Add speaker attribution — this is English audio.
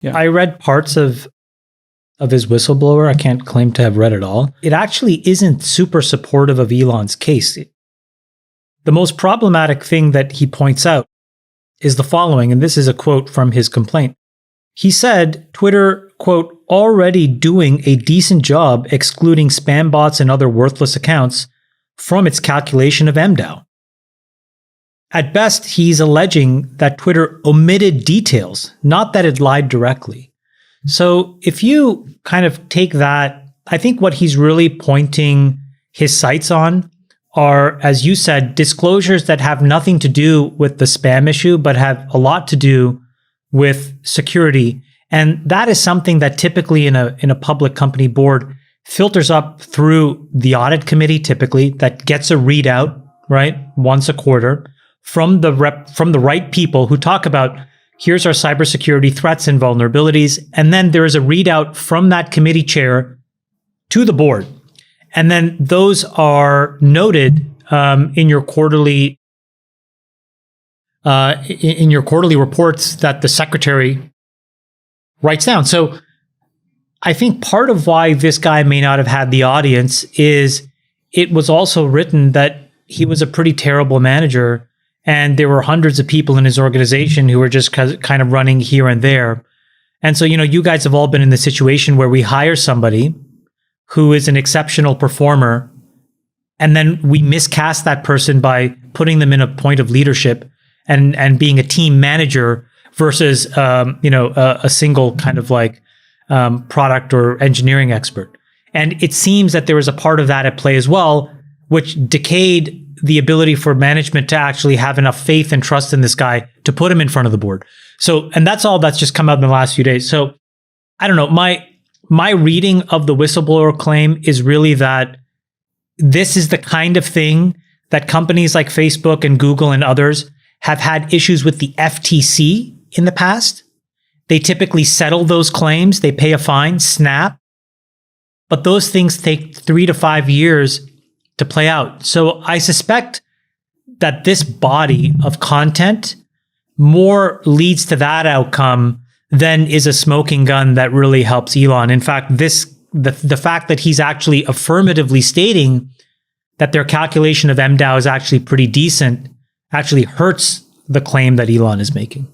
Speaker 1: Yeah.
Speaker 2: I read parts of his Whistleblower. I can't claim to have read it all. It actually isn't super supportive of Elon's case. The most problematic thing that he points out is the following, and this is a quote from his complaint. He said, Twitter, quote, already doing a decent job excluding spam bots and other worthless accounts from its calculation of MDAO. At best, he's alleging that Twitter omitted details, not that it lied directly. So if you kind of take that, I think what he's really pointing his sights on are, as you said, disclosures that have nothing to do with the spam issue, but have a lot to do with security. And that is something that typically in a public company board filters up through the audit committee, typically, that gets a readout, right, once a quarter from the right people who talk about, here's our cybersecurity threats and vulnerabilities. And then there is a readout from that committee chair to the board. And then those are noted in your quarterly reports that the secretary writes down. So I think part of why this guy may not have had the audience is it was also written that he was a pretty terrible manager, and there were hundreds of people in his organization who were just kind of running here and there. And so, you guys have all been in the situation where we hire somebody who is an exceptional performer, and then we miscast that person by putting them in a point of leadership and being a team manager versus, a single kind of like product or engineering expert. And it seems that there was a part of that at play as well, which decayed the ability for management to actually have enough faith and trust in this guy to put him in front of the board. So, and that's all that's just come out in the last few days. So I don't know, my reading of the whistleblower claim is really that this is the kind of thing that companies like Facebook and Google and others have had issues with the FTC in the past. They typically settle those claims, they pay a fine, snap, but those things take 3 to 5 years to play out. So I suspect that this body of content more leads to that outcome than is a smoking gun that really helps Elon. In fact, the fact that he's actually affirmatively stating that their calculation of MDAO is actually pretty decent actually hurts the claim that Elon is making.